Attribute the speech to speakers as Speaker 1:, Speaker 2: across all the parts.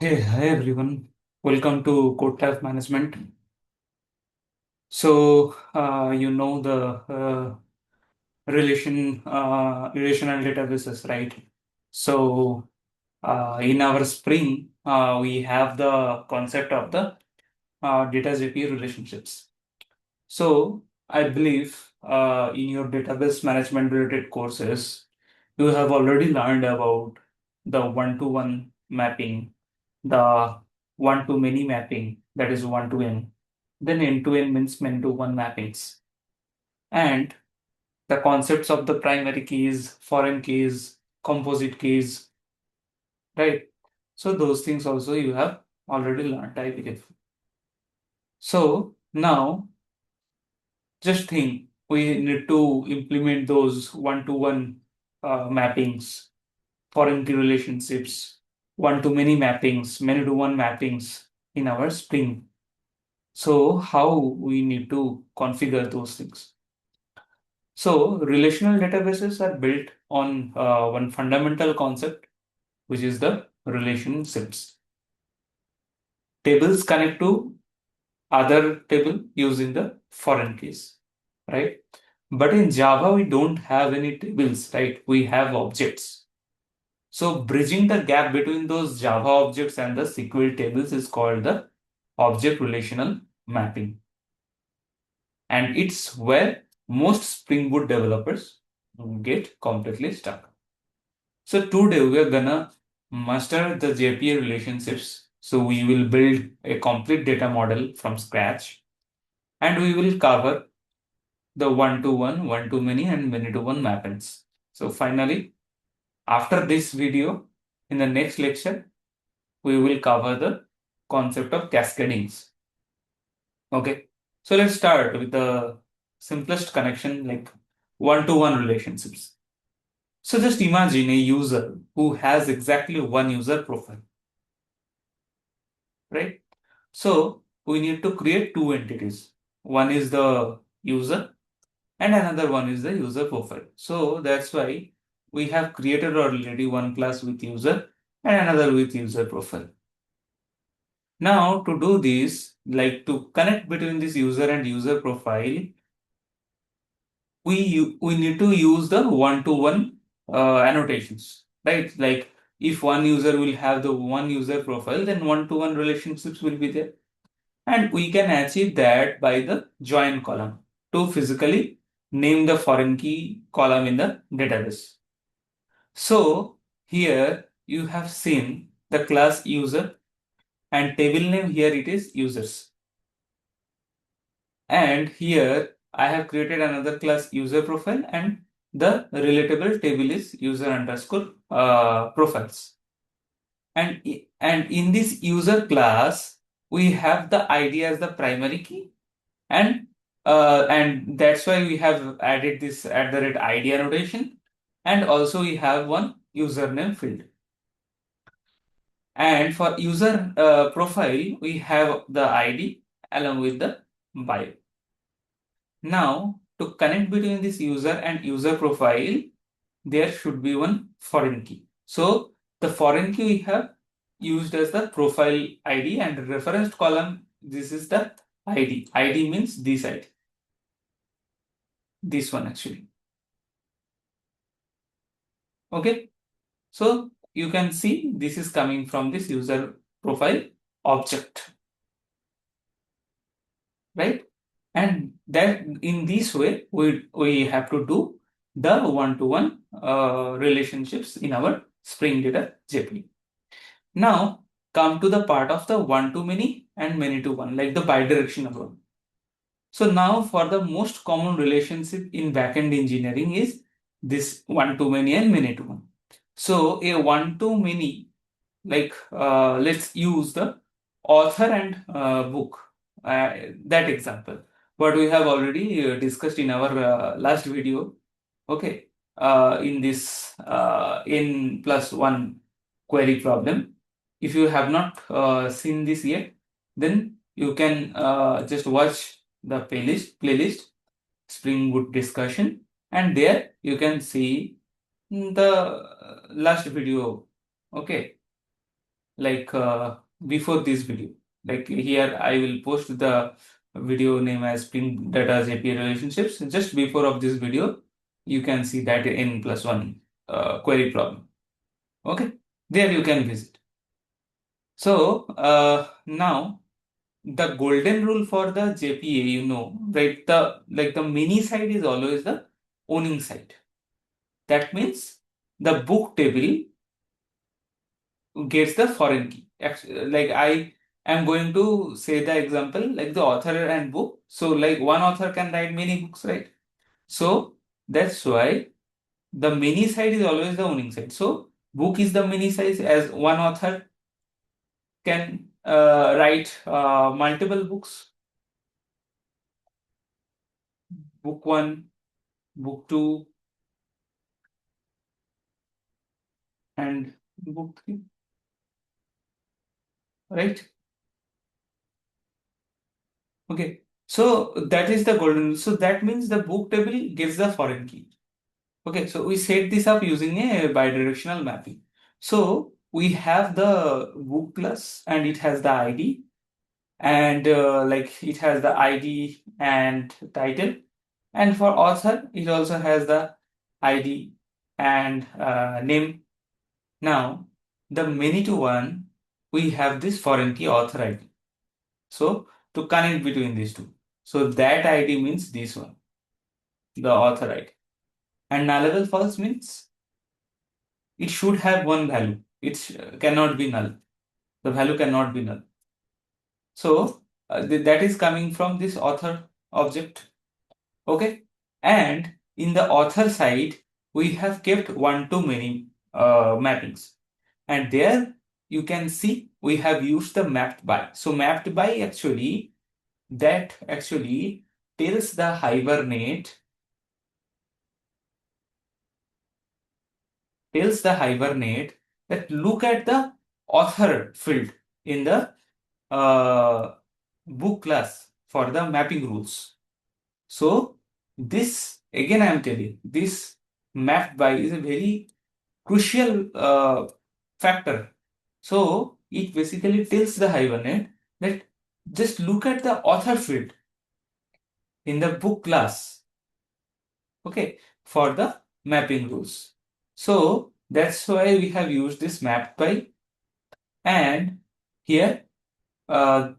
Speaker 1: Hey, hi everyone. Welcome to CodeTav management. The relational databases, right? So, in our Spring, we have the concept of the data JPA relationships. So, I believe in your database management related courses, you have already learned about the one-to-one mapping, the one-to-many mapping, that is one-to-n. Then n-to-n means many-to-one mappings. And the concepts of the primary keys, foreign keys, composite keys, right? So those things also you have already learned, I believe. So now just think we need to implement those one-to-one mappings, foreign key relationships, one-to-many mappings, many-to-one mappings in our Spring. So how we need to configure those things? So relational databases are built on one fundamental concept, which is the relationships. Tables connect to other table using the foreign keys, right? But in Java, we don't have any tables, right? We have objects. So bridging the gap between those Java objects and the SQL tables is called the object-relational mapping. And it's where most Spring Boot developers get completely stuck. So today we are gonna master the JPA relationships. So we will build a complete data model from scratch and we will cover the one-to-one, one-to-many and many-to-one mappings. So finally, after this video, in the next lecture, we will cover the concept of cascadings. Okay, so let's start with the simplest connection like one-to-one relationships. So just imagine a user who has exactly one user profile, right? So we need to create two entities. One is the user and another one is the user profile. So that's why we have created already one class with user and another with user profile. Now to do this, like to connect between this user and user profile, we need to use the one-to-one annotations, right? Like if one user will have the one user profile, then one-to-one relationships will be there. And we can achieve that by the join column to physically name the foreign key column in the database. So here you have seen the class user and table name here it is users. And here I have created another class user profile and the relatable table is user underscore profiles. And in this user class, we have the ID as the primary key and that's why we have added this @ID annotation and also we have one username field. And for user profile, we have the ID along with the bio. Now, to connect between this user and user profile, there should be one foreign key. So, the foreign key we have used as the profile ID and referenced column, this is the ID. ID means this ID. This one actually. Okay. So, you can see this is coming from this user profile object, right? And that in this way, we have to do the one-to-one relationships in our Spring Data JPA. Now, come to the part of the one-to-many and many-to-one, like the bidirectional one. So now for the most common relationship in backend engineering is this one-to-many and many-to-one. So a one-to-many, like let's use the author and book, that example. What we have already discussed in our last video, okay, in this n+1 query problem. If you have not seen this yet, then you can just watch the playlist Spring Boot discussion, and there you can see the last video. Okay. like before this video. Like here, I will post the video name as Spring Data JPA relationships. Just before of this video, you can see that n+1 query problem. Okay, there you can visit. So now the golden rule for the JPA, right? The mini side is always the owning side. That means the book table gets the foreign key. Like I am going to say the example like the author and book. So like one author can write many books, right? So that's why the many side is always the owning side. So book is the many size as one author can write multiple books, book one, book two, and book three, right? Okay. So that is the golden rule. So that means the book table gives the foreign key. Okay, so we set this up using a bidirectional mapping. So we have the book class and it has the ID and like it has the ID and title. And for author, it also has the ID and name. Now, the many to one, we have this foreign key author ID. So to connect between these two. So that ID means this one, the author ID. And nullable false means it should have one value. It cannot be null. The value cannot be null. So that is coming from this author object. Okay. And in the author side, we have kept one to many mappings. And there you can see we have used the mappedBy. So mappedBy actually tells the hibernate that look at the author field in the book class for the mapping rules. So this again I am telling this mappedBy is a very crucial factor. So it basically tells the hibernate that just look at the author field in the book class, okay, for the mapping rules. So that's why we have used this mappedBy, and here the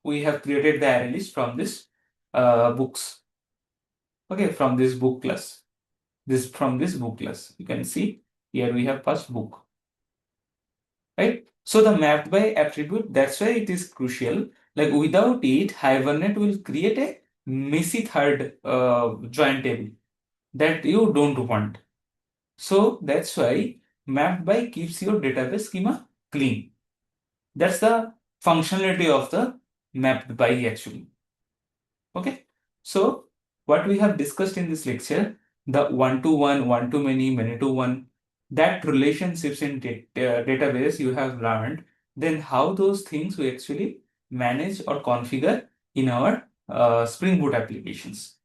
Speaker 1: we have created the array list from this books, okay, from this book class. From this book class, you can see here we have first book, right? So the mappedBy attribute, that's why it is crucial. Like without it, Hibernate will create a messy third join table that you don't want. So that's why mappedBy keeps your database schema clean. That's the functionality of the mappedBy actually. Okay. So what we have discussed in this lecture, the one-to-one, one-to-many, many-to-one, that relationships in database you have learned, then how those things we actually manage or configure in our Spring Boot applications.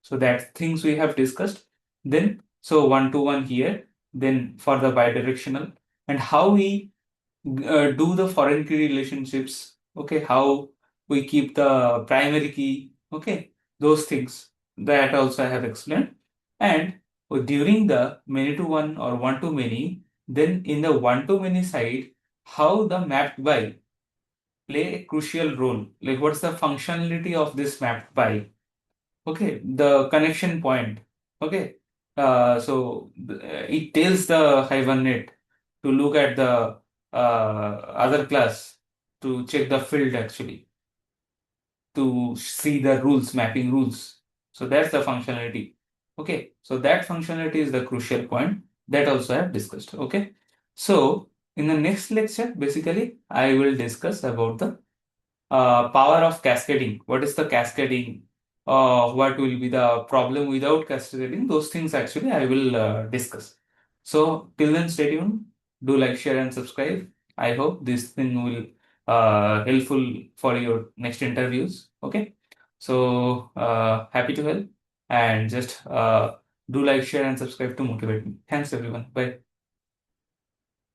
Speaker 1: So that things we have discussed. Then so one-to-one here, then for the bidirectional, and how we do the foreign key relationships, okay, how we keep the primary key, okay, those things that also I have explained. And during the many to one or one to many, then in the one to many side, how the mappedBy play a crucial role, like what's the functionality of this mappedBy, okay, the connection point, okay, so it tells the Hibernate to look at the other class to check the field actually to see the rules, mapping rules. So that's the functionality. Okay, so that functionality is the crucial point that also I have discussed. Okay, so in the next lecture, basically, I will discuss about the power of cascading. What is the cascading? What will be the problem without cascading? Those things actually I will discuss. So till then, stay tuned. Do like, share, and subscribe. I hope this thing will helpful for your next interviews. Okay. So happy to help and just do like, share, and subscribe to motivate me. Thanks everyone. Bye.